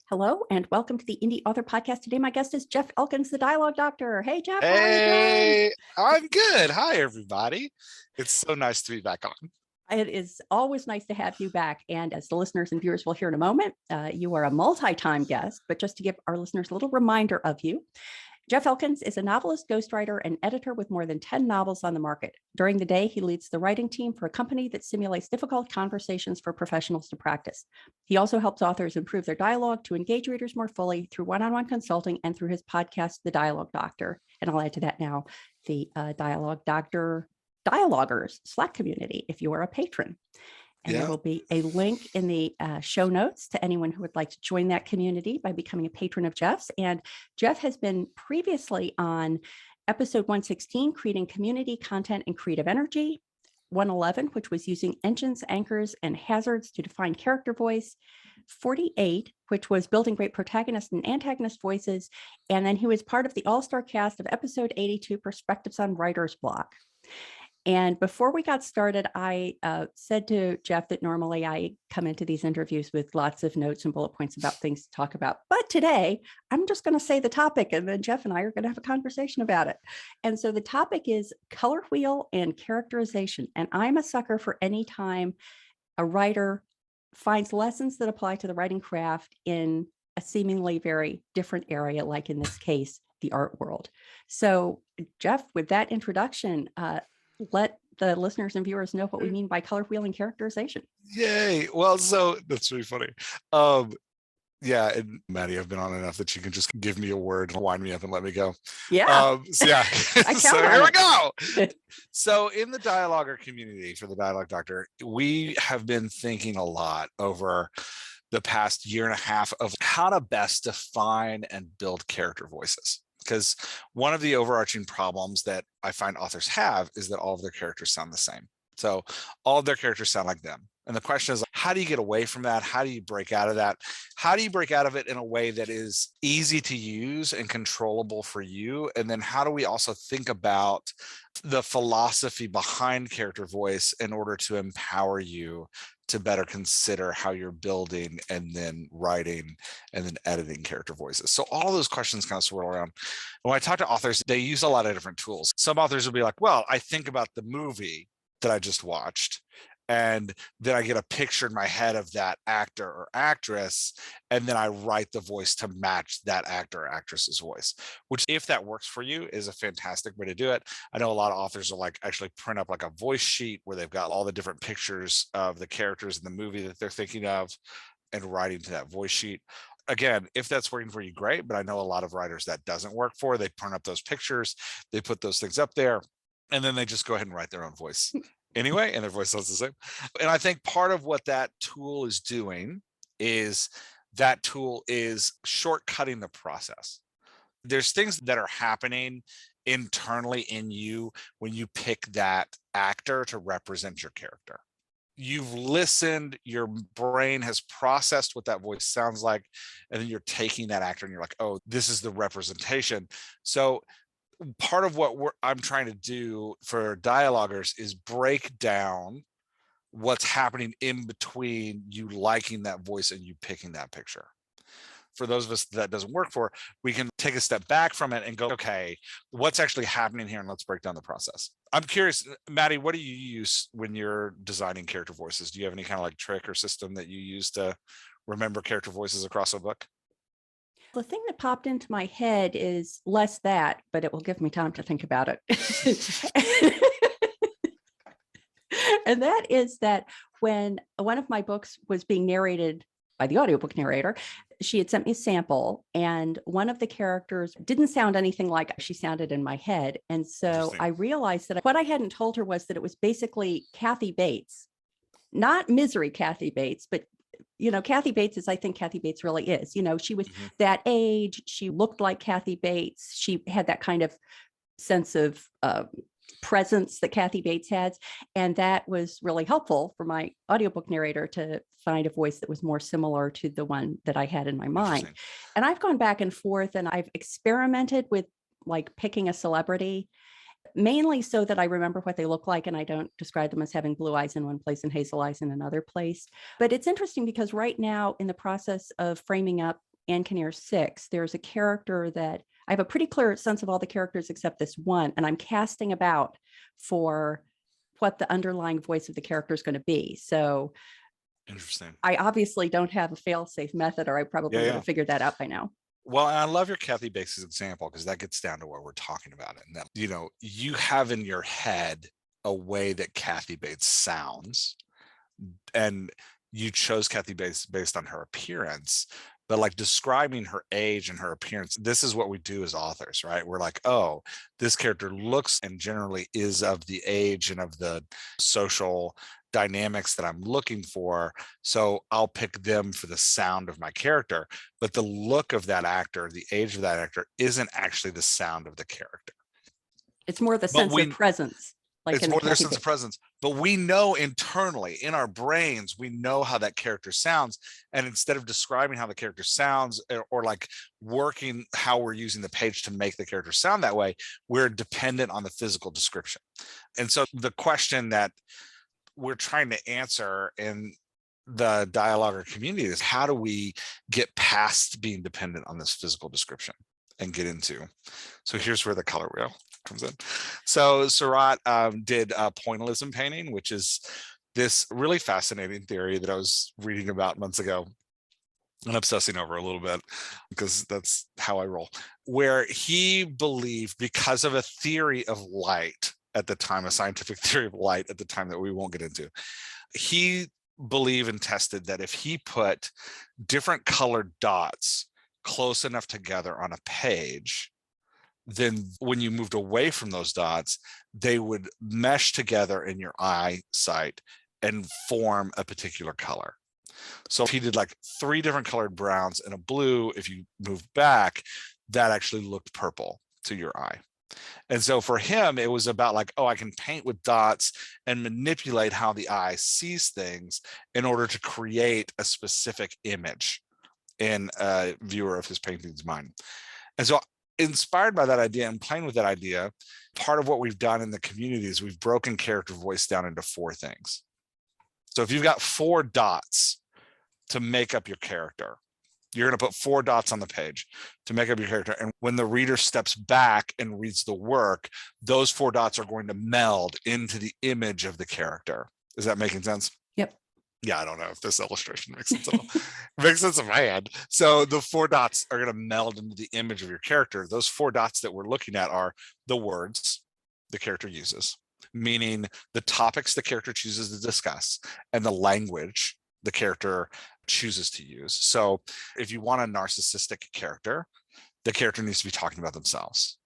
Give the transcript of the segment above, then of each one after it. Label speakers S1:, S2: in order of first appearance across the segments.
S1: Hello and welcome to the Indie Author Podcast. Today, my guest is Jeff Elkins, the Dialogue Doctor. Hey, Jeff, how are you doing?
S2: Hey, I'm good. Hi, everybody. It's so nice to be back on.
S1: It is always nice to have you back. And as the listeners and viewers will hear in a moment, you are a multi-time guest. But just to give our listeners a little reminder of you, Jeff Elkins is a novelist, ghostwriter, and editor with more than 10 novels on the market. During the day, he leads the writing team for a company that simulates difficult conversations for professionals to practice. He also helps authors improve their dialogue to engage readers more fully through one-on-one consulting and through his podcast, The Dialogue Doctor. And I'll add to that now, the Dialogue Doctor Dialoguers Slack community, if you are a patron. And there will be a link in the show notes to anyone who would like to join that community by becoming a patron of Jeff's. And Jeff has been previously on episode 116, creating community content and creative energy, 111, which was using engines, anchors, and hazards to define character voice, 48, which was building great protagonist and antagonist voices. And then he was part of the all-star cast of episode 82, Perspectives on Writer's Block. And before we got started, I said to Jeff that normally I come into these interviews with lots of notes and bullet points about things to talk about. But today, I'm just going to say the topic, and then Jeff and I are going to have a conversation about it. And so the topic is color wheel and characterization. And I'm a sucker for any time a writer finds lessons that apply to the writing craft in a seemingly very different area, like in this case, the art world. So Jeff, with that introduction, let the listeners and viewers know what we mean by color wheel and characterization.
S2: Yay. Well, so that's really funny. Yeah, and Maddie, I've been on enough that you can just give me a word and wind me up and let me go.
S1: Yeah.
S2: So here we go. So in the dialoguer community for the Dialogue Doctor, we have been thinking a lot over the past year and a half of how to best define and build character voices. Because one of the overarching problems that I find authors have is that all of their characters sound the same. So all of their characters sound like them. And the question is, how do you get away from that? How do you break out of that? How do you break out of it in a way that is easy to use and controllable for you? And then how do we also think about the philosophy behind character voice in order to empower you to better consider how you're building and then writing and then editing character voices? So all of those questions kind of swirl around. And when I talk to authors, they use a lot of different tools. Some authors will be like, well, I think about the movie that I just watched, and then I get a picture in my head of that actor or actress, and then I write the voice to match that actor or actress's voice, which, if that works for you, is a fantastic way to do it. I know a lot of authors will like actually print up like a voice sheet where they've got all the different pictures of the characters in the movie that they're thinking of and writing to that voice sheet. Again, if that's working for you, great. But I know a lot of writers that doesn't work for. They print up those pictures, they put those things up there, and then they just go ahead and write their own voice anyway, and their voice sounds the same. And I think part of what that tool is doing is that tool is shortcutting the process. There's things that are happening internally in you when you pick that actor to represent your character. You've listened, your brain has processed what that voice sounds like, and then you're taking that actor and you're like, oh, this is the representation. So part of what I'm trying to do for dialoguers is break down what's happening in between you liking that voice and you picking that picture. For those of us that doesn't work for, we can take a step back from it and go, okay, what's actually happening here? And let's break down the process. I'm curious, Maddie, what do you use when you're designing character voices? Do you have any kind of like trick or system that you use to remember character voices across a book?
S1: The thing that popped into my head is less that, but it will give me time to think about it. And that is that when one of my books was being narrated by the audiobook narrator, she had sent me a sample, and one of the characters didn't sound anything like she sounded in my head. And so I realized that what I hadn't told her was that it was basically Kathy Bates, not Misery Kathy Bates, but Kathy Bates is, I think Kathy Bates really is. She was that age. She looked like Kathy Bates. She had that kind of sense of presence that Kathy Bates has. And that was really helpful for my audiobook narrator to find a voice that was more similar to the one that I had in my mind. And I've gone back and forth, and I've experimented with like picking a celebrity, mainly so that I remember what they look like and I don't describe them as having blue eyes in one place and hazel eyes in another place. But it's interesting because right now, in the process of framing up and Kinnear 6, there's a character that I have a pretty clear sense of all the characters except this one, and I'm casting about for what the underlying voice of the character is going to be. So
S2: interesting.
S1: I obviously don't have a fail-safe method, or I probably would have figured that out by now.
S2: Well, and I love your Kathy Bates example, because that gets down to what we're talking about. And that, you know, you have in your head a way that Kathy Bates sounds, and you chose Kathy Bates based on her appearance. But like describing her age and her appearance, this is what we do as authors, right? We're like, oh, this character looks and generally is of the age and of the social dynamics that I'm looking for. So I'll pick them for the sound of my character. But the look of that actor, the age of that actor, isn't actually the sound of the character.
S1: It's more the sense of presence.
S2: Like it's more their sense of presence, but we know internally in our brains, we know how that character sounds. And instead of describing how the character sounds, or like working how we're using the page to make the character sound that way, we're dependent on the physical description. And so the question that we're trying to answer in the dialoguer community is, how do we get past being dependent on this physical description and get into? So here's where the color wheel comes in. So Surratt did pointillism painting, which is this really fascinating theory that I was reading about months ago and obsessing over a little bit, because that's how I roll, where he believed, because of a theory of light at the time, a scientific theory of light at the time that we won't get into, he believed and tested that if he put different colored dots close enough together on a page, then when you moved away from those dots, they would mesh together in your eyesight and form a particular color. So if he did like 3 different colored browns and a blue, if you moved back, that actually looked purple to your eye. And so for him, it was about like, oh, I can paint with dots and manipulate how the eye sees things in order to create a specific image in a viewer of his painting's mind. And so inspired by that idea and playing with that idea, part of what we've done in the community is we've broken character voice down into 4 things. So if you've got 4 dots to make up your character, you're going to put 4 dots on the page to make up your character. And when the reader steps back and reads the work, those 4 dots are going to meld into the image of the character. Is that making sense?
S1: Yep.
S2: Yeah, I don't know if this illustration makes sense at all. It makes sense in my head. So the 4 dots are going to meld into the image of your character. Those 4 dots that we're looking at are the words the character uses, meaning the topics the character chooses to discuss, and the language the character chooses to use. So if you want a narcissistic character, the character needs to be talking about themselves.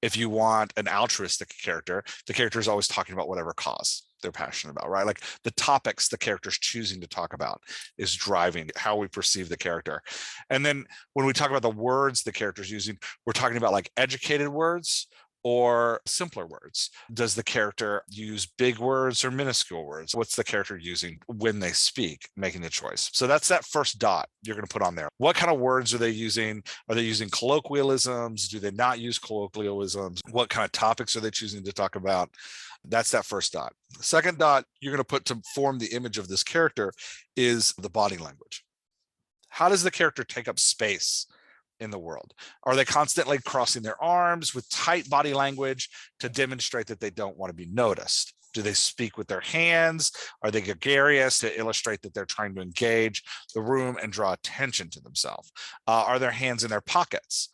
S2: If you want an altruistic character, the character is always talking about whatever cause they're passionate about, right? Like the topics the character's choosing to talk about is driving how we perceive the character. And then when we talk about the words the character's using, we're talking about like educated words or simpler words. Does the character use big words or minuscule words? What's the character using when they speak, making the choice? So that's that first dot you're going to put on there. What kind of words are they using? Are they using colloquialisms? Do they not use colloquialisms? What kind of topics are they choosing to talk about? That's that first dot. The second dot you're going to put to form the image of this character is the body language. How does the character take up space in the world? Are they constantly crossing their arms with tight body language to demonstrate that they don't want to be noticed? Do they speak with their hands? Are they gregarious to illustrate that they're trying to engage the room and draw attention to themselves? Are their hands in their pockets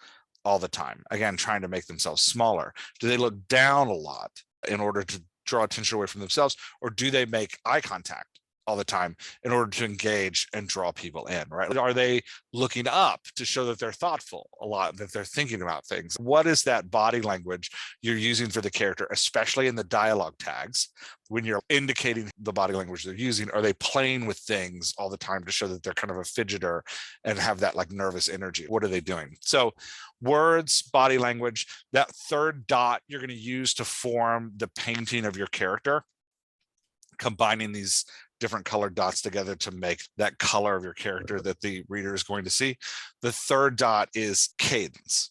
S2: all the time? Again, trying to make themselves smaller. Do they look down a lot in order to draw attention away from themselves? Or do they make eye contact all the time in order to engage and draw people in, right? Are they looking up to show that they're thoughtful a lot, that they're thinking about things? What is that body language you're using for the character, especially in the dialogue tags, when you're indicating the body language they're using? Are they playing with things all the time to show that they're kind of a fidgeter and have that like nervous energy? What are they doing? So words, body language, that third dot you're going to use to form the painting of your character, combining these different colored dots together to make that color of your character that the reader is going to see. The third dot is cadence.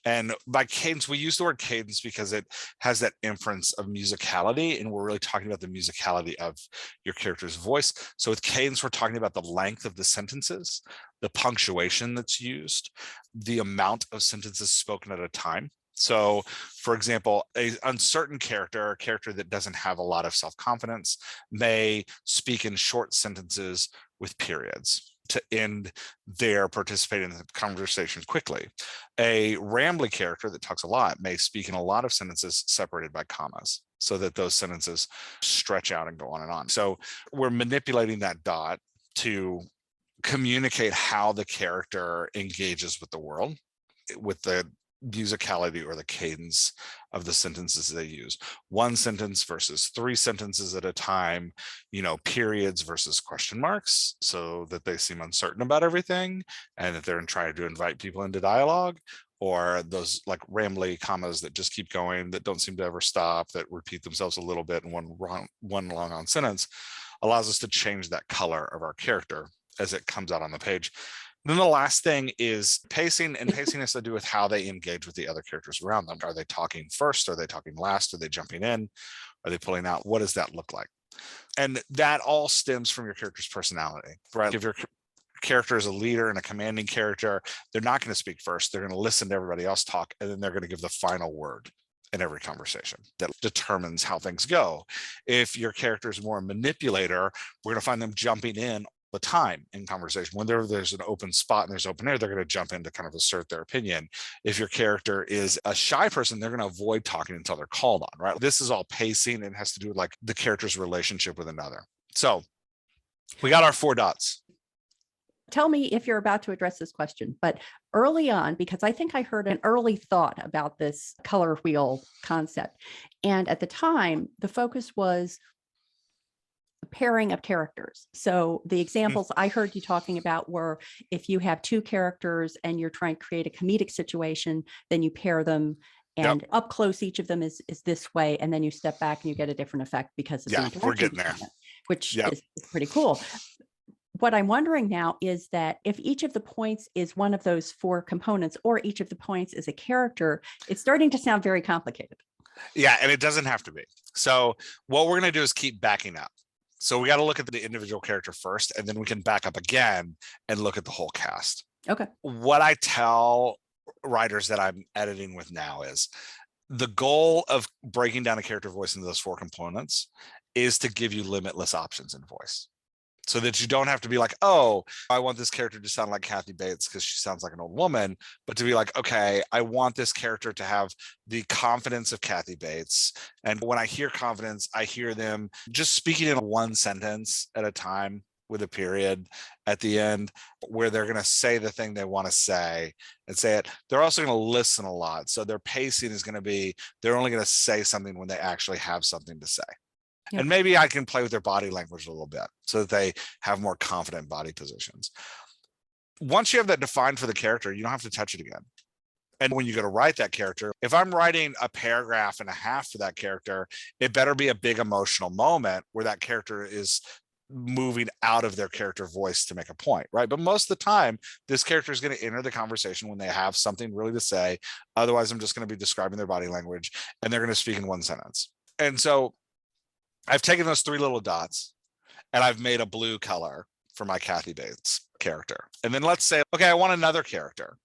S2: And by cadence, we use the word cadence because it has that inference of musicality, and we're really talking about the musicality of your character's voice. So with cadence, we're talking about the length of the sentences, the punctuation that's used, the amount of sentences spoken at a time. So, for example, an uncertain character, a character that doesn't have a lot of self-confidence, may speak in short sentences with periods to end their participating in the conversation quickly. A rambly character that talks a lot may speak in a lot of sentences separated by commas, so that those sentences stretch out and go on and on. So we're manipulating that dot to communicate how the character engages with the world, with the musicality or the cadence of the sentences they use. One sentence versus three sentences at a time, periods versus question marks, so that they seem uncertain about everything and that they're trying to invite people into dialogue, or those like rambly commas that just keep going, that don't seem to ever stop, that repeat themselves a little bit in one long on sentence, allows us to change that color of our character as it comes out on the page. Then the last thing is pacing, and pacing has to do with how they engage with the other characters around them. Are they talking first? Are they talking last? Are they jumping in? Are they pulling out? What does that look like? And that all stems from your character's personality, right? If your character is a leader and a commanding character, they're not going to speak first. They're going to listen to everybody else talk, and then they're going to give the final word in every conversation. That determines how things go. If your character is more a manipulator, we're going to find them jumping in the time in conversation. When there's an open spot and there's open air, they're going to jump in to kind of assert their opinion. If your character is a shy person, they're going to avoid talking until they're called on, right? This is all pacing and has to do with like the character's relationship with another. So we got our 4 dots.
S1: Tell me if you're about to address this question, but early on, because I think I heard an early thought about this color wheel concept. And at the time, the focus was pairing of characters. So the examples I heard you talking about were, if you have 2 characters and you're trying to create a comedic situation, then you pair them, and up close, each of them is this way. And then you step back and you get a different effect because of the
S2: we're getting there,
S1: which is pretty cool. What I'm wondering now is that if each of the points is one of those 4 components, or each of the points is a character, it's starting to sound very complicated.
S2: Yeah, and it doesn't have to be. So what we're going to do is keep backing up. So we got to look at the individual character first, and then we can back up again and look at the whole cast.
S1: Okay.
S2: What I tell writers that I'm editing with now is the goal of breaking down a character voice into those 4 components is to give you limitless options in voice, so that you don't have to be like, oh, I want this character to sound like Kathy Bates because she sounds like an old woman, but to be like, okay, I want this character to have the confidence of Kathy Bates. And when I hear confidence, I hear them just speaking in one sentence at a time with a period at the end, where they're going to say the thing they want to say and say it. They're also going to listen a lot. So their pacing is going to be, they're only going to say something when they actually have something to say. Yep. And maybe I can play with their body language a little bit so that they have more confident body positions. Once you have that defined for the character, you don't have to touch it again. And when you go to write that character, if I'm writing a paragraph and a half for that character, it better be a big emotional moment where that character is moving out of their character voice to make a point, right? But most of the time, this character is going to enter the conversation when they have something really to say. Otherwise, I'm just going to be describing their body language, and they're going to speak in one sentence. And so I've taken those 3 little dots and I've made a blue color for my Kathy Bates character. And then let's say, okay, I want another character,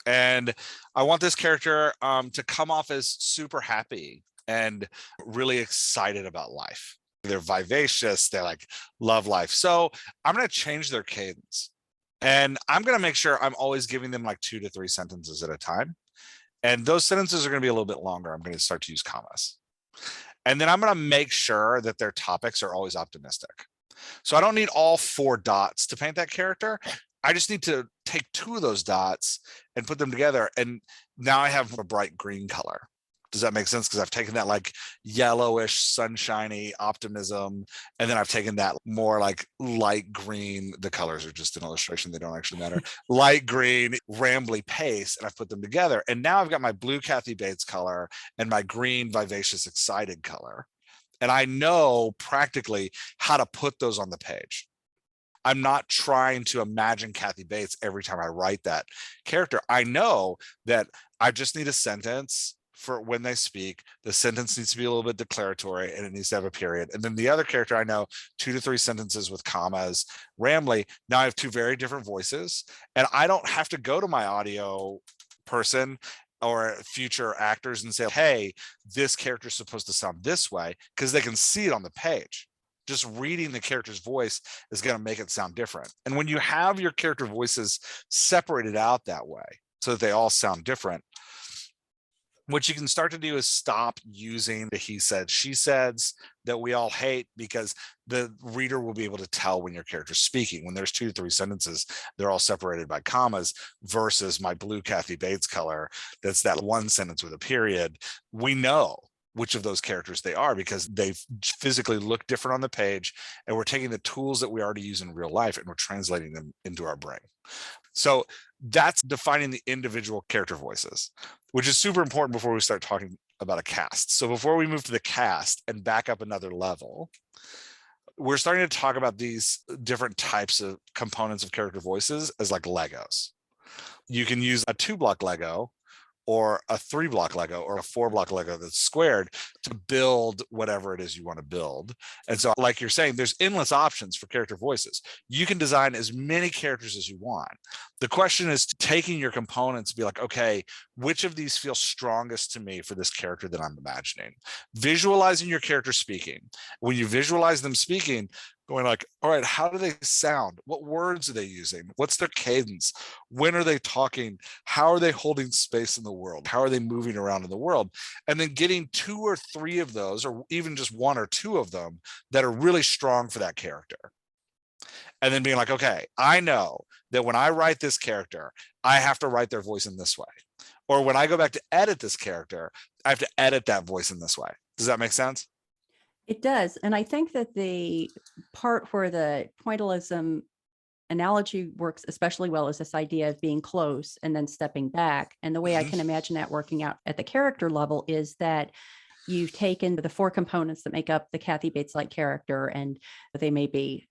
S2: and I want this character to come off as super happy and really excited about life. They're vivacious. They like love life. So I'm going to change their cadence, and I'm going to make sure I'm always giving them like 2 to 3 sentences at a time. And those sentences are going to be a little bit longer. I'm going to start to use commas. And then I'm going to make sure that their topics are always optimistic. So I don't need all 4 dots to paint that character. I just need to take 2 of those dots and put them together. And now I have a bright green color. Does that make sense? Because I've taken that like yellowish, sunshiny optimism, and then I've taken that more like light green. The colors are just an illustration. They don't actually matter. Light green, rambly pace, and I've put them together. And now I've got my blue Kathy Bates color and my green, vivacious, excited color. And I know practically how to put those on the page. I'm not trying to imagine Kathy Bates every time I write that character. I know that I just need a sentence for when they speak. The sentence needs to be a little bit declaratory and it needs to have a period. And then the other character, I know 2 to 3 sentences with commas, rambly. Now I have 2 very different voices, and I don't have to go to my audio person or future actors and say, hey, this character is supposed to sound this way, because they can see it on the page. Just reading the character's voice is going to make it sound different. And when you have your character voices separated out that way so that they all sound different, what you can start to do is stop using the he said, she says that we all hate, because the reader will be able to tell when your character's speaking. When there's 2 to 3 sentences, they're all separated by commas, versus my blue Kathy Bates color, that's that one sentence with a period. We know which of those characters they are because they physically look different on the page, and we're taking the tools that we already use in real life and we're translating them into our brain. So that's defining the individual character voices, which is super important before we start talking about a cast. So before we move to the cast and back up another level, we're starting to talk about these different types of components of character voices as like Legos. You can use a 2-block Lego or a 3-block Lego or a 4-block Lego that's squared to build whatever it is you want to build. And so, like you're saying, there's endless options for character voices. You can design as many characters as you want. The question is taking your components, be like, okay, which of these feels strongest to me for this character that I'm imagining? Visualizing your character speaking. When you visualize them speaking, going like, all right, how do they sound? What words are they using? What's their cadence? When are they talking? How are they holding space in the world? How are they moving around in the world? And then getting 2 or 3 of those, or even just 1 or 2 of them that are really strong for that character. And then being like, okay, I know that when I write this character, I have to write their voice in this way. Or when I go back to edit this character, I have to edit that voice in this way. Does that make sense?
S1: It does. And I think that the part where the pointillism analogy works especially well is this idea of being close and then stepping back. And the way I can imagine that working out at the character level is that you've taken the 4 components that make up the Kathy Bates-like character, and they may be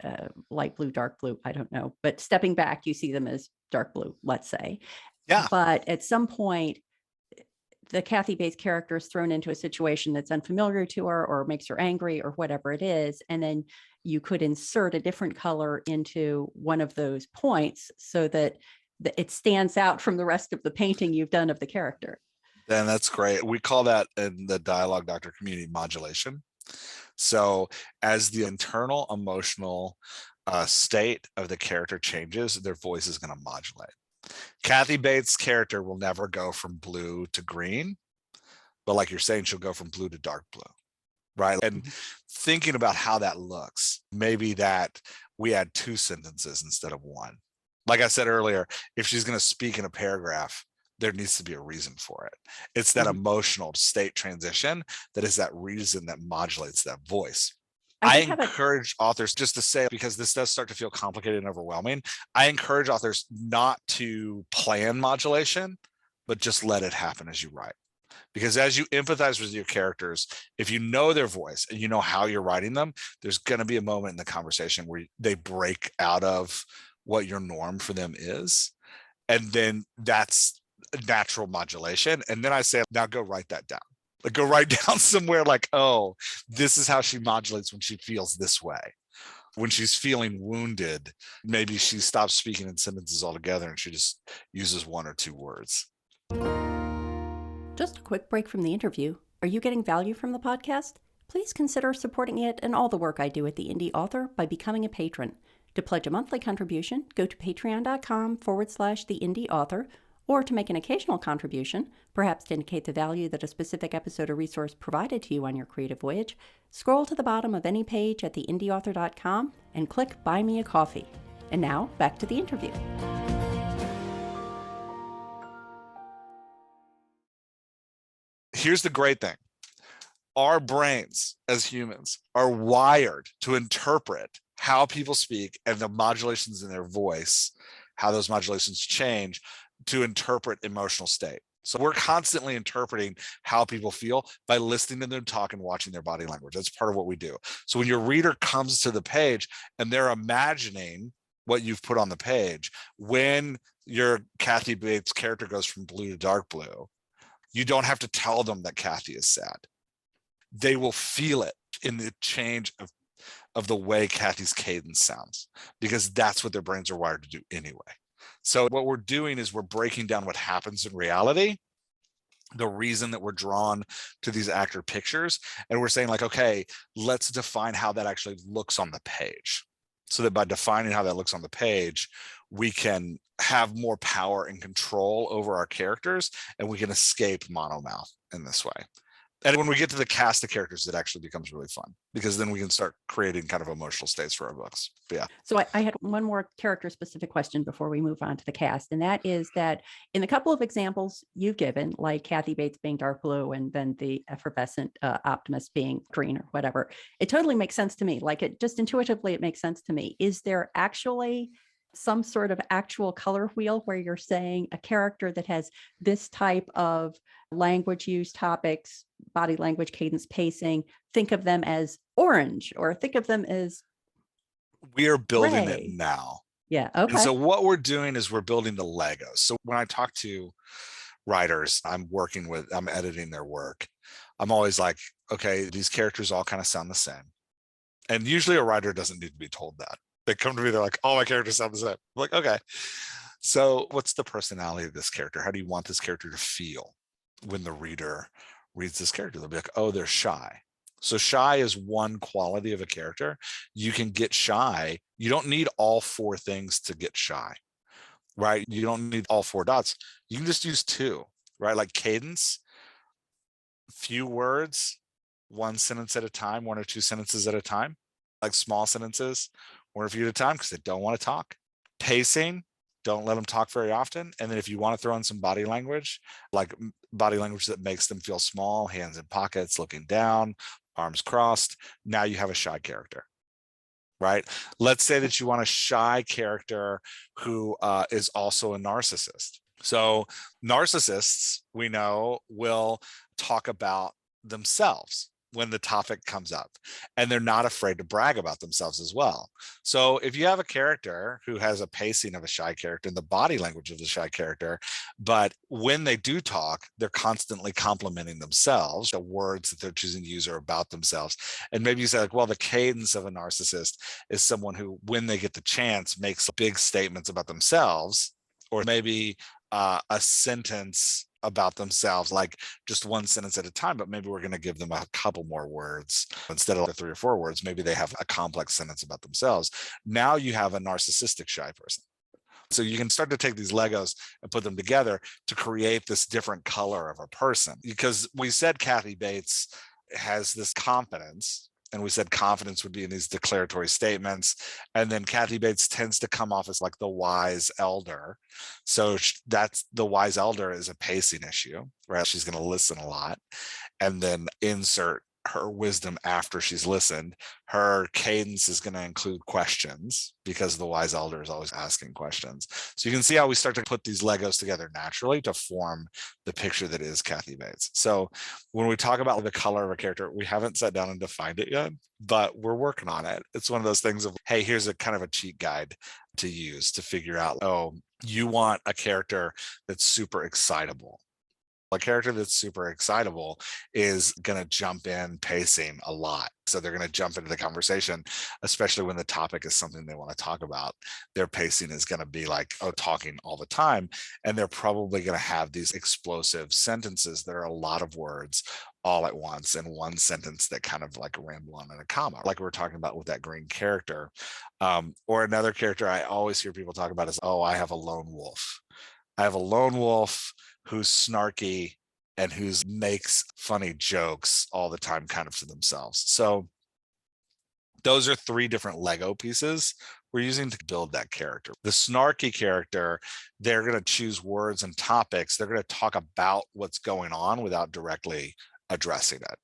S1: light blue, dark blue, I don't know. But stepping back, you see them as dark blue, let's say.
S2: Yeah.
S1: But at some point, the Kathy Bates character is thrown into a situation that's unfamiliar to her or makes her angry or whatever it is. And then you could insert a different color into one of those points so that it stands out from the rest of the painting you've done of the character.
S2: Then that's great. We call that in the Dialogue Doctor community modulation. So as the internal emotional state of the character changes, their voice is going to modulate. Kathy Bates' character will never go from blue to green, but like you're saying, she'll go from blue to dark blue, right? And thinking about how that looks, maybe that we add 2 sentences instead of 1. Like I said earlier, if she's going to speak in a paragraph, there needs to be a reason for it. It's that emotional state transition that is that reason that modulates that voice. I encourage authors, just to say, because this does start to feel complicated and overwhelming, I encourage authors not to plan modulation, but just let it happen as you write. Because as you empathize with your characters, if you know their voice and you know how you're writing them, there's going to be a moment in the conversation where they break out of what your norm for them is. And then that's natural modulation. And then I say, now go write that down. Like go write down somewhere like, oh, this is how she modulates when she feels this way. When she's feeling wounded, maybe she stops speaking in sentences altogether and she just uses 1 or 2 words.
S1: Just a quick break from the interview. Are you getting value from the podcast? Please consider supporting it and all the work I do at The Indie Author by becoming a patron. To pledge a monthly contribution, go to patreon.com/The Indie Author, or to make an occasional contribution, perhaps to indicate the value that a specific episode or resource provided to you on your creative voyage, scroll to the bottom of any page at theindieauthor.com and click Buy Me a Coffee. And now, back to the interview.
S2: Here's the great thing. Our brains as humans are wired to interpret how people speak and the modulations in their voice, how those modulations change to interpret emotional state. So we're constantly interpreting how people feel by listening to them talk and watching their body language. That's part of what we do. So when your reader comes to the page and they're imagining what you've put on the page, when your Kathy Bates character goes from blue to dark blue, You don't have to tell them that Kathy is sad. They will feel it in the change of the way Kathy's cadence sounds, because that's what their brains are wired to do anyway. So what we're doing is we're breaking down what happens in reality, the reason that we're drawn to these actor pictures, and we're saying like, okay, let's define how that actually looks on the page, so that by defining how that looks on the page, we can have more power and control over our characters, and we can escape monomouth in this way. And when we get to the cast of characters, it actually becomes really fun, because then we can start creating kind of emotional states for our books. But yeah.
S1: So I had one more character specific question before we move on to the cast. And that is that in the couple of examples you've given, like Kathy Bates being dark blue and then the effervescent optimist being green or whatever, it totally makes sense to me. Like, it just intuitively, it makes sense to me. Is there actually some sort of actual color wheel where you're saying a character that has this type of language use, topics, body language, cadence, pacing, think of them as orange, or think of them as
S2: we are building
S1: gray?
S2: it now.
S1: Yeah. Okay.
S2: And so what we're doing is we're building the Legos. So when I talk to writers I'm editing their work, I'm always like, okay, these characters all kind of sound the same. And usually a writer doesn't need to be told that. They come to me, they're like, all my characters sound the same. I'm like, okay, so what's the personality of this character? How do you want this character to feel when the reader reads this character? They'll be like, oh, they're shy. So shy is one quality of a character. You can get shy. You don't need all 4 things to get shy, right? You don't need all 4 dots. You can just use 2, right? Like cadence, few words, 1 sentence at a time, 1 or 2 sentences at a time, like small sentences, 1 or few at a time, because they don't want to talk. Pacing, don't let them talk very often. And then if you want to throw in some body language, like body language that makes them feel small, hands in pockets, looking down, arms crossed, now you have a shy character, right? Let's say that you want a shy character who is also a narcissist. So narcissists, we know, will talk about themselves when the topic comes up, and they're not afraid to brag about themselves as well. So if you have a character who has a pacing of a shy character and the body language of the shy character, but when they do talk, they're constantly complimenting themselves, the words that they're choosing to use are about themselves. And maybe you say like, well, the cadence of a narcissist is someone who, when they get the chance, makes big statements about themselves, or maybe a sentence about themselves, like just 1 sentence at a time, but maybe we're going to give them a couple more words instead of 3 or 4 words. Maybe they have a complex sentence about themselves. Now you have a narcissistic shy person. So you can start to take these Legos and put them together to create this different color of a person, because we said Kathy Bates has this confidence, and we said confidence would be in these declaratory statements. And then Kathy Bates tends to come off as like the wise elder. So that's the wise elder is a pacing issue, right? She's going to listen a lot and then insert her wisdom after she's listened. Her cadence is going to include questions, because the wise elder is always asking questions. So you can see how we start to put these Legos together naturally to form the picture that is Kathy Bates. So when we talk about the color of a character, we haven't sat down and defined it yet, but we're working on it. It's one of those things of, hey, here's a kind of a cheat guide to use to figure out, oh, you want a character that's super excitable. A character that's super excitable is going to jump in pacing a lot. So they're going to jump into the conversation, especially when the topic is something they want to talk about. Their pacing is going to be like, oh, talking all the time. And they're probably going to have these explosive sentences that are a lot of words all at once in 1 sentence that kind of like ramble on in a comma, like we were talking about with that green character. Or another character I always hear people talk about is, oh, I have a lone wolf. I have a lone wolf who's snarky and who makes funny jokes all the time kind of to themselves. So those are 3 different Lego pieces we're using to build that character. The snarky character, they're going to choose words and topics. They're going to talk about what's going on without directly addressing it.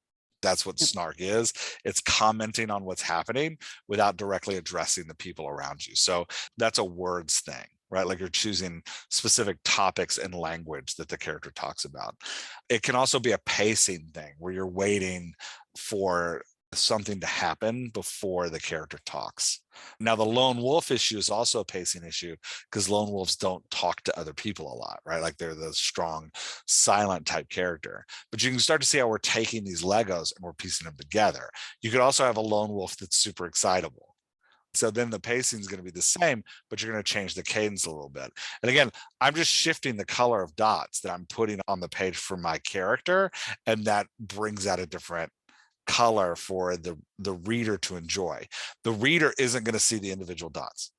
S2: That's what snark is. It's commenting on what's happening without directly addressing the people around you. So that's a words thing, right? Like you're choosing specific topics and language that the character talks about. It can also be a pacing thing where you're waiting for something to happen before the character talks. Now, the lone wolf issue is also a pacing issue because lone wolves don't talk to other people a lot, right? Like they're the strong, silent type character. But you can start to see how we're taking these Legos and we're piecing them together. You could also have a lone wolf that's super excitable. So then the pacing is going to be the same, but you're going to change the cadence a little bit. And again, I'm just shifting the color of dots that I'm putting on the page for my character, and that brings out a different color for the reader to enjoy. The reader isn't going to see the individual dots.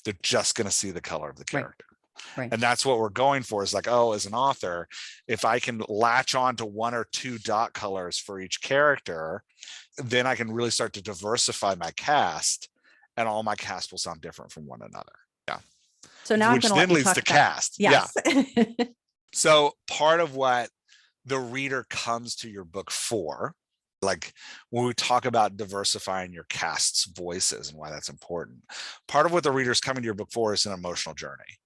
S2: They're just going to see the color of the character.
S1: Right.
S2: And that's what we're going for, is like, oh, as an author, if I can latch on to 1 or 2 dot colors for each character, then I can really start to diversify my cast, and all my cast will sound different from one another. Yeah.
S1: So now
S2: which then leads to cast.
S1: Yes.
S2: Yeah. So part of what the reader comes to your book for, like when we talk about diversifying your cast's voices and why that's important, part of what the reader's coming to your book for is an emotional journey.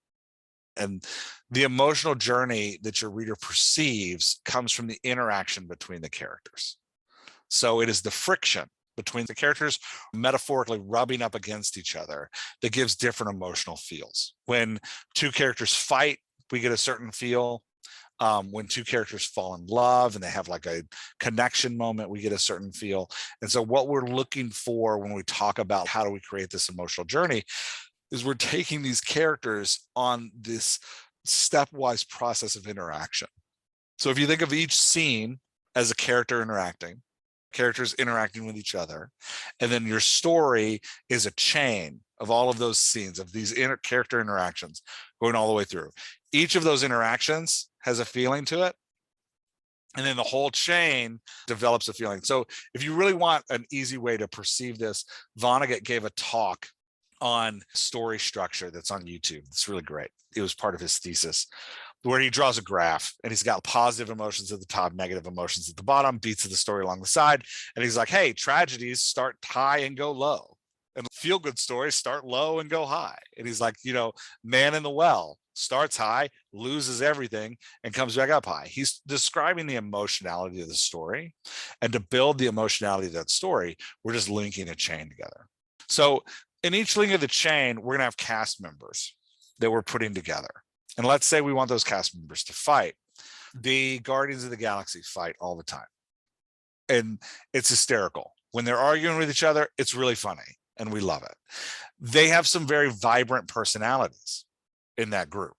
S2: And the emotional journey that your reader perceives comes from the interaction between the characters. So it is the friction between the characters metaphorically rubbing up against each other that gives different emotional feels. When 2 characters fight, we get a certain feel. When 2 characters fall in love and they have like a connection moment, we get a certain feel. And so what we're looking for when we talk about how do we create this emotional journey is we're taking these characters on this stepwise process of interaction. So if you think of each scene as a character interacting, characters interacting with each other, and then your story is a chain of all of those scenes, of these character interactions going all the way through. Each of those interactions has a feeling to it, and then the whole chain develops a feeling. So if you really want an easy way to perceive this, Vonnegut gave a talk on story structure that's on YouTube. It's really great. It was part of his thesis, where he draws a graph and he's got positive emotions at the top, negative emotions at the bottom, beats of the story along the side. And he's like, hey, tragedies start high and go low, and feel good stories start low and go high. And he's like, Man in the Well starts high, loses everything, and comes back up high. He's describing the emotionality of the story. And to build the emotionality of that story, we're just linking a chain together. So in each link of the chain, we're going to have cast members that we're putting together. And let's say we want those cast members to fight. The Guardians of the Galaxy fight all the time. And it's hysterical. When they're arguing with each other, it's really funny, and we love it. They have some very vibrant personalities in that group.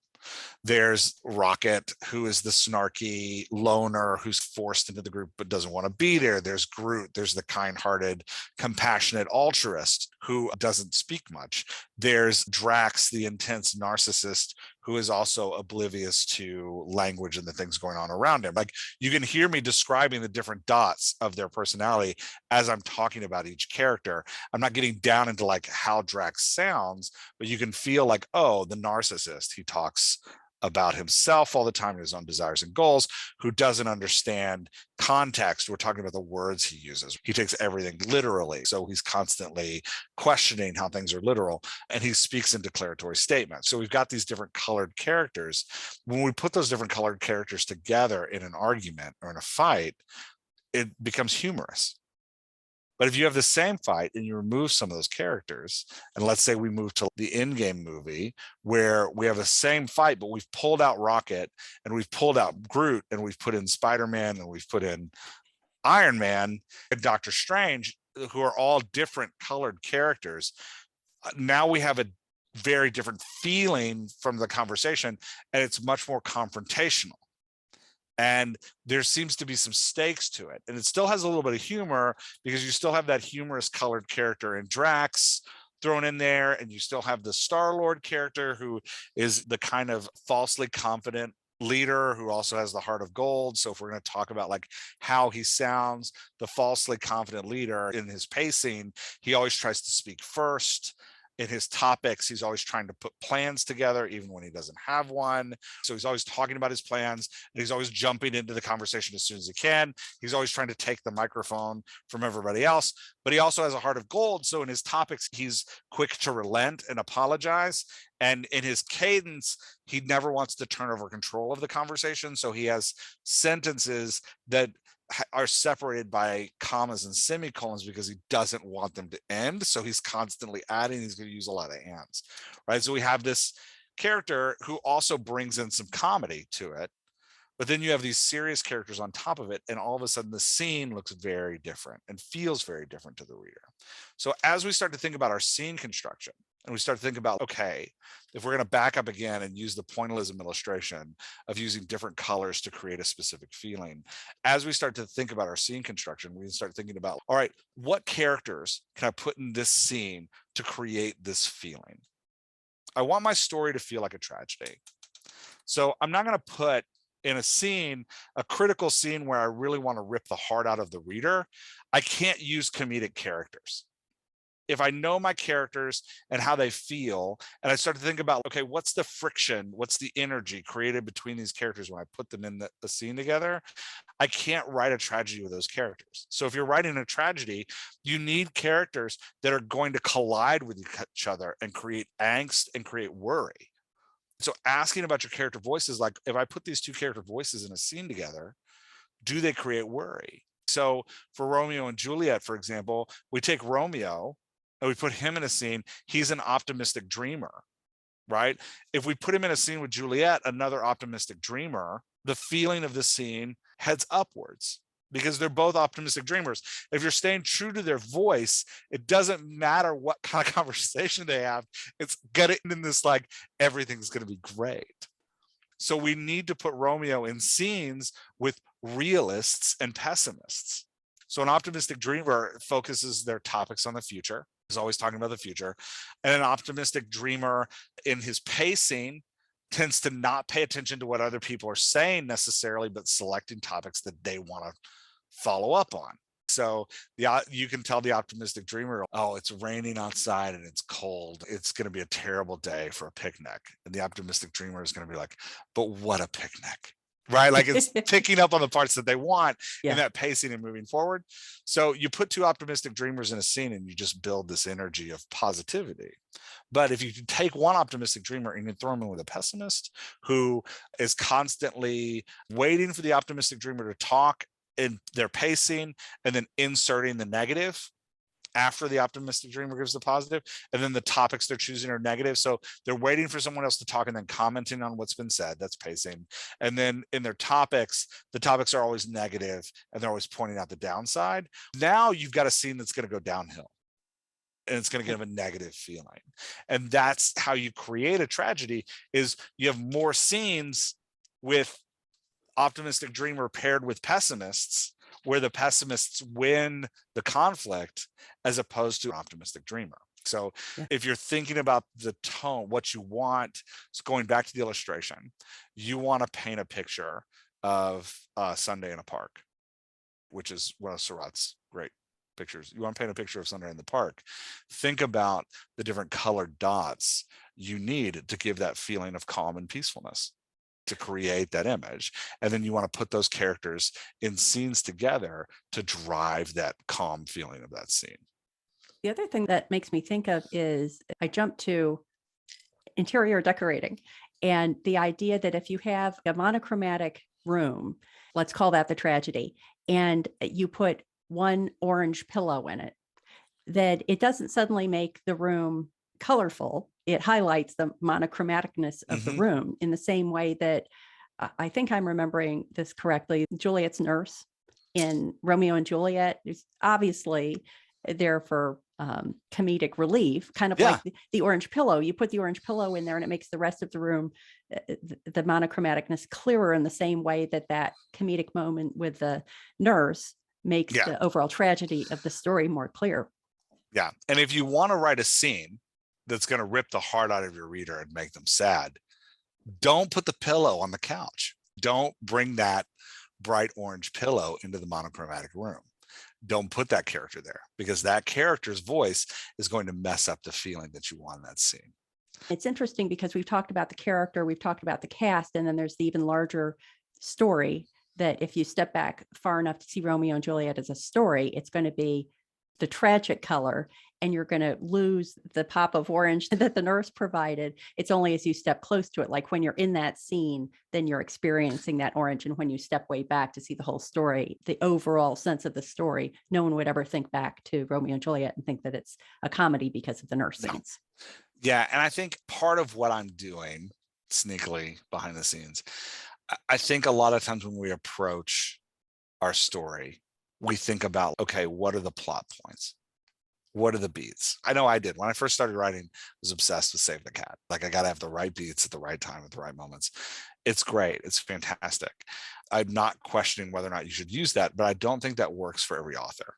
S2: There's Rocket, who is the snarky loner who's forced into the group but doesn't want to be there. There's Groot. There's the kind-hearted, compassionate altruist who doesn't speak much. There's Drax, the intense narcissist, who is also oblivious to language and the things going on around him. Like, you can hear me describing the different dots of their personality as I'm talking about each character. I'm not getting down into like how Drax sounds, but you can feel like, oh, the narcissist, he talks about himself all the time, his own desires and goals, who doesn't understand context. We're talking about the words he uses. He takes everything literally. So he's constantly questioning how things are literal, and he speaks in declaratory statements. So we've got these different colored characters. When we put those different colored characters together in an argument or in a fight, it becomes humorous. But if you have the same fight and you remove some of those characters, and let's say we move to the Endgame movie where we have the same fight, but we've pulled out Rocket and we've pulled out Groot and we've put in Spider-Man and we've put in Iron Man and Doctor Strange, who are all different colored characters. Now we have a very different feeling from the conversation, and it's much more confrontational. And there seems to be some stakes to it. And it still has a little bit of humor because you still have that humorous colored character in Drax thrown in there. And you still have the Star-Lord character, who is the kind of falsely confident leader who also has the heart of gold. So if we're going to talk about like how he sounds, the falsely confident leader, in his pacing, he always tries to speak first. In his topics, he's always trying to put plans together, even when he doesn't have one. So he's always talking about his plans, and he's always jumping into the conversation as soon as he can. He's always trying to take the microphone from everybody else, but he also has a heart of gold. So in his topics, he's quick to relent and apologize. And in his cadence, he never wants to turn over control of the conversation. So he has sentences that are separated by commas and semicolons because he doesn't want them to end. So he's constantly adding, he's going to use a lot of ands, right? So we have this character who also brings in some comedy to it. But then you have these serious characters on top of it, and all of a sudden the scene looks very different and feels very different to the reader. So as we start to think about our scene construction, and we start to think about, okay, if we're going to back up again and use the pointillism illustration of using different colors to create a specific feeling, as we start to think about our scene construction, we start thinking about, all right, what characters can I put in this scene to create this feeling? I want my story to feel like a tragedy. So I'm not going to put in a scene, a critical scene where I really want to rip the heart out of the reader. I can't use comedic characters. If I know my characters and how they feel, and I start to think about, okay, what's the friction, what's the energy created between these characters when I put them in the scene together, I can't write a tragedy with those characters. So if you're writing a tragedy, you need characters that are going to collide with each other and create angst and create worry. So asking about your character voices, like if I put these two character voices in a scene together, do they create worry? So for Romeo and Juliet, for example, we take Romeo and we put him in a scene. He's an optimistic dreamer, right? If we put him in a scene with Juliet, another optimistic dreamer, the feeling of the scene heads upwards because they're both optimistic dreamers. If you're staying true to their voice, it doesn't matter what kind of conversation they have. It's getting in this, like, everything's going to be great. So we need to put Romeo in scenes with realists and pessimists. So an optimistic dreamer focuses their topics on the future. He's always talking about the future. And an optimistic dreamer in his pacing tends to not pay attention to what other people are saying necessarily, but selecting topics that they want to follow up on. So you can tell the optimistic dreamer, oh, it's raining outside and it's cold. It's going to be a terrible day for a picnic. And the optimistic dreamer is going to be like, but what a picnic, right? Like it's picking up on the parts that they want in that pacing and moving forward. So you put two optimistic dreamers in a scene and you just build this energy of positivity. But if you take one optimistic dreamer and you throw him in with a pessimist who is constantly waiting for the optimistic dreamer to talk in their pacing and then inserting the negative after the optimistic dreamer gives the positive, and then the topics they're choosing are negative. So they're waiting for someone else to talk and then commenting on what's been said. That's pacing. And then in their topics, the topics are always negative and they're always pointing out the downside. Now you've got a scene that's going to go downhill and it's going to give a negative feeling. And that's how you create a tragedy, is you have more scenes with optimistic dreamer paired with pessimists, where the pessimists win the conflict as opposed to optimistic dreamer. So if you're thinking about the tone, what you want, so going back to the illustration, you want to paint a picture of Sunday in a park, which is one of Surratt's great pictures. You want to paint a picture of Sunday in the park. Think about the different colored dots you need to give that feeling of calm and peacefulness, to create that image. And then you want to put those characters in scenes together to drive that calm feeling of that scene.
S1: The other thing that makes me think of is I jump to interior decorating and the idea that if you have a monochromatic room, let's call that the tragedy, and you put one orange pillow in it, that it doesn't suddenly make the room colorful. It highlights the monochromaticness of the room in the same way that I think I'm remembering this correctly. Juliet's nurse in Romeo and Juliet is obviously there for comedic relief, kind of like the orange pillow. You put the orange pillow in there and it makes the rest of the room, the monochromaticness, clearer in the same way that that comedic moment with the nurse makes the overall tragedy of the story more clear.
S2: Yeah. And if you want to write a scene that's going to rip the heart out of your reader and make them sad, don't put the pillow on the couch. Don't bring that bright orange pillow into the monochromatic room. Don't put that character there, because that character's voice is going to mess up the feeling that you want in that scene.
S1: It's interesting because we've talked about the character, we've talked about the cast, and then there's the even larger story that if you step back far enough to see Romeo and Juliet as a story, it's going to be the tragic color. and you're going to lose the pop of orange that the nurse provided. It's only as you step close to it, like when you're in that scene, then you're experiencing that orange. And when you step way back to see the whole story, the overall sense of the story, no one would ever think back to Romeo and Juliet and think that it's a comedy because of the nurse scenes.
S2: Yeah. And I think part of what I'm doing sneakily behind the scenes, I think a lot of times when we approach our story, we think about, okay, what are the plot points? What are the beats? I know I did. When I first started writing, I was obsessed with Save the Cat. Like, I got to have the right beats at the right time, at the right moments. It's great. It's fantastic. I'm not questioning whether or not you should use that, but I don't think that works for every author.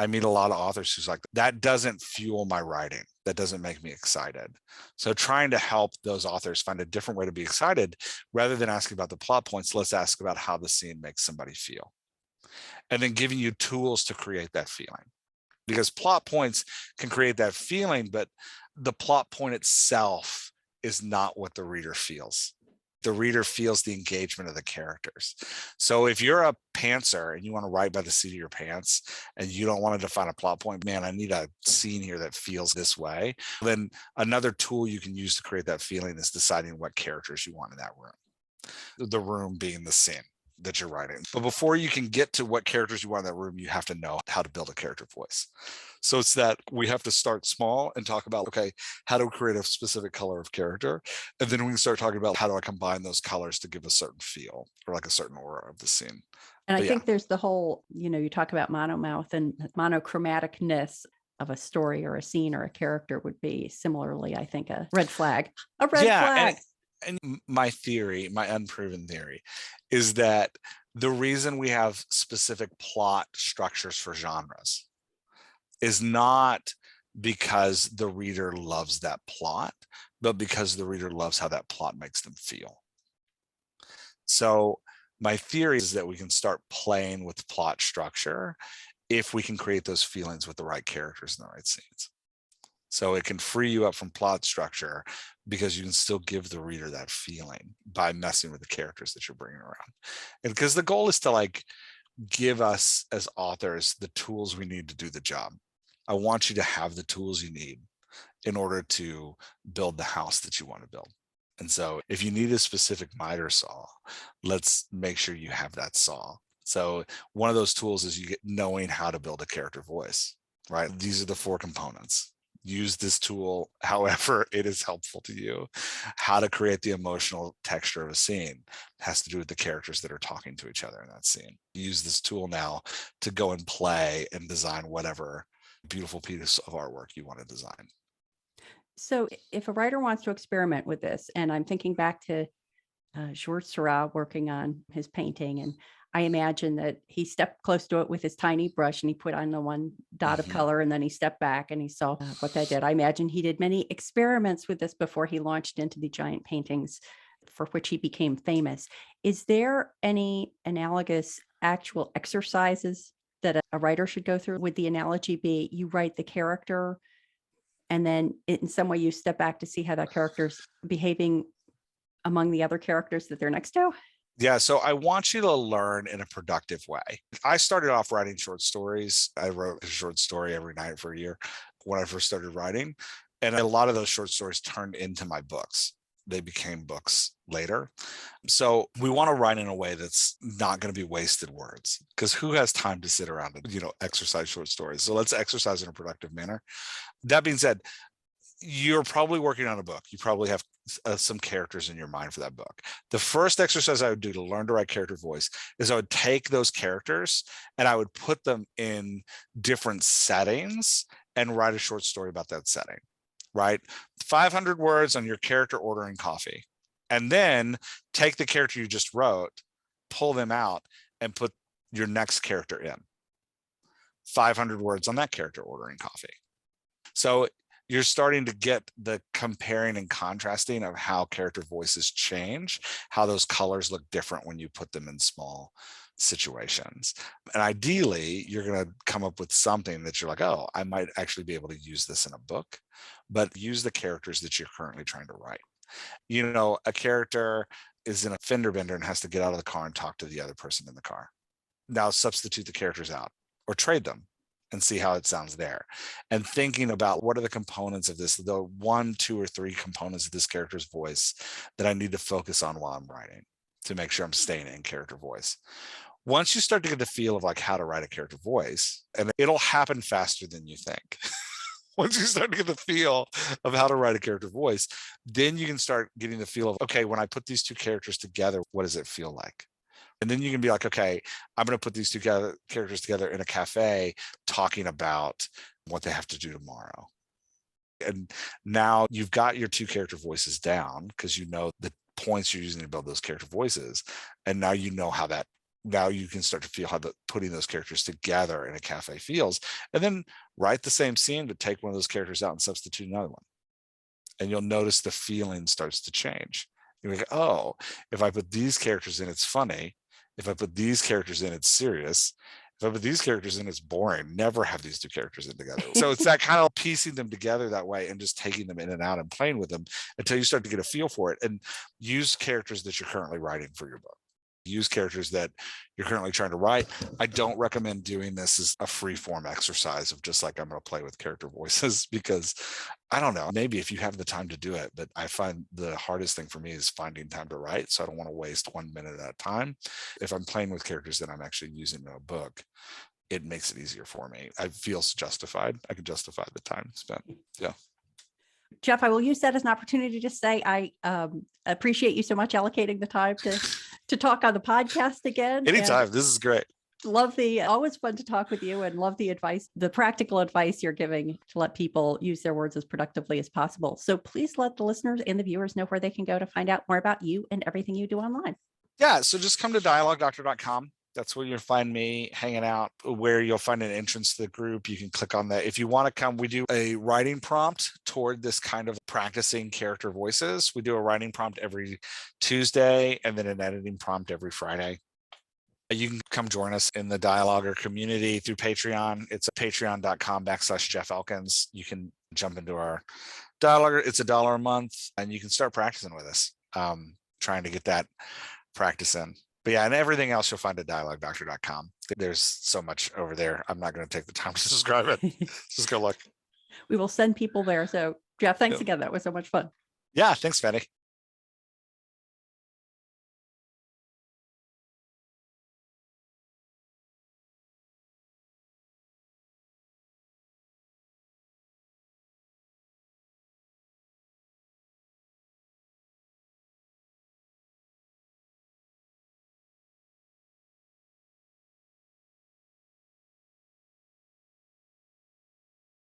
S2: I meet a lot of authors who's like, that doesn't fuel my writing. That doesn't make me excited. So trying to help those authors find a different way to be excited, rather than asking about the plot points, let's ask about how the scene makes somebody feel. And then giving you tools to create that feeling. Because plot points can create that feeling, but the plot point itself is not what the reader feels. The reader feels the engagement of the characters. So if you're a pantser and you want to write by the seat of your pants and you don't want to define a plot point, man, I need a scene here that feels this way, then another tool you can use to create that feeling is deciding what characters you want in that room. The room being the scene that you're writing. But before you can get to what characters you want in that room, you have to know how to build a character voice. So it's that we have to start small and talk about, okay, how to create a specific color of character. And then we can start talking about how do I combine those colors to give a certain feel or like a certain aura of the scene.
S1: And I think there's the whole, you talk about monomouth and monochromaticness of a story or a scene or a character would be similarly, I think, a red flag. A red flag.
S2: And my theory, my unproven theory, is that the reason we have specific plot structures for genres is not because the reader loves that plot, but because the reader loves how that plot makes them feel. So my theory is that we can start playing with plot structure if we can create those feelings with the right characters and the right scenes. So it can free you up from plot structure because you can still give the reader that feeling by messing with the characters that you're bringing around. And because the goal is to like give us as authors the tools we need to do the job. I want you to have the tools you need in order to build the house that you want to build. And so if you need a specific miter saw, let's make sure you have that saw. So one of those tools is you get knowing how to build a character voice, right? These are the 4 components. Use this tool however it is helpful to you. How to create the emotional texture of a scene has to do with the characters that are talking to each other in that scene. Use this tool now to go and play and design whatever beautiful piece of artwork you want to design.
S1: So if a writer wants to experiment with this, and I'm thinking back to Georges Seurat working on his painting, and I imagine that he stepped close to it with his tiny brush and he put on the one dot of color, and then he stepped back and he saw what that did. I imagine he did many experiments with this before he launched into the giant paintings for which he became famous. Is there any analogous actual exercises that a writer should go through? Would the analogy be you write the character and then in some way you step back to see how that character's behaving among the other characters that they're next to?
S2: Yeah, so I want you to learn in a productive way. I started off writing short stories. I wrote a short story every night for a year when I first started writing. And a lot of those short stories turned into my books. They became books later. So we want to write in a way that's not going to be wasted words, because who has time to sit around and, exercise short stories? So let's exercise in a productive manner. That being said, you're probably working on a book. You probably have some characters in your mind for that book. The first exercise I would do to learn to write character voice is I would take those characters and I would put them in different settings and write a short story about that setting, right? 500 words on your character ordering coffee. And then take the character you just wrote, pull them out and put your next character in. 500 words on that character ordering coffee. So you're starting to get the comparing and contrasting of how character voices change, how those colors look different when you put them in small situations. And ideally, you're going to come up with something that you're like, oh, I might actually be able to use this in a book, but use the characters that you're currently trying to write. A character is in a fender bender and has to get out of the car and talk to the other person in the car. Now substitute the characters out or trade them. and see how it sounds there. And thinking about what are the components of this, the 1, 2, or 3 components of this character's voice that I need to focus on while I'm writing to make sure I'm staying in character voice. Once you start to get the feel of like how to write a character voice, and it'll happen faster than you think. Once you start to get the feel of how to write a character voice, then you can start getting the feel of, okay, when I put these 2 characters together, what does it feel like? And then you can be like, okay, I'm going to put these 2 characters together in a cafe talking about what they have to do tomorrow. And now you've got your 2 character voices down because you know the points you're using to build those character voices. And now you know how that, now you can start to feel how putting those characters together in a cafe feels. And then write the same scene, but take one of those characters out and substitute another one. And you'll notice the feeling starts to change. You're like, oh, if I put these characters in, it's funny. If I put these characters in, it's serious. If I put these characters in, it's boring. Never have these 2 characters in together. So it's that kind of piecing them together that way and just taking them in and out and playing with them until you start to get a feel for it. And use characters that you're currently writing for your book. Use characters that you're currently trying to write. I don't recommend doing this as a free form exercise of just like, I'm going to play with character voices, because I don't know, maybe if you have the time to do it, but I find the hardest thing for me is finding time to write. So I don't want to waste 1 minute at a time. If I'm playing with characters that I'm actually using in a book, it makes it easier for me. I feel justified. I can justify the time spent. Yeah.
S1: Jeff, I will use that as an opportunity to say I appreciate you so much allocating the time to talk on the podcast again.
S2: Anytime. This is great.
S1: Love always fun to talk with you, and love the advice, the practical advice you're giving to let people use their words as productively as possible. So please let the listeners and the viewers know where they can go to find out more about you and everything you do online.
S2: Yeah. So just come to dialoguedoctor.com. That's where you'll find me hanging out, where you'll find an entrance to the group. You can click on that. If you want to come, we do a writing prompt toward this kind of practicing character voices. We do a writing prompt every Tuesday and then an editing prompt every Friday. You can come join us in the Dialoguer community through Patreon. It's patreon.com/Jeff Elkins. You can jump into our Dialoguer. It's $1 a month, and you can start practicing with us, trying to get that practice in. But yeah, and everything else you'll find at dialoguedoctor.com. There's so much over there. I'm not going to take the time to describe it. Just go look.
S1: We will send people there. So Jeff, thanks again. That was so much fun.
S2: Yeah, thanks, Betty.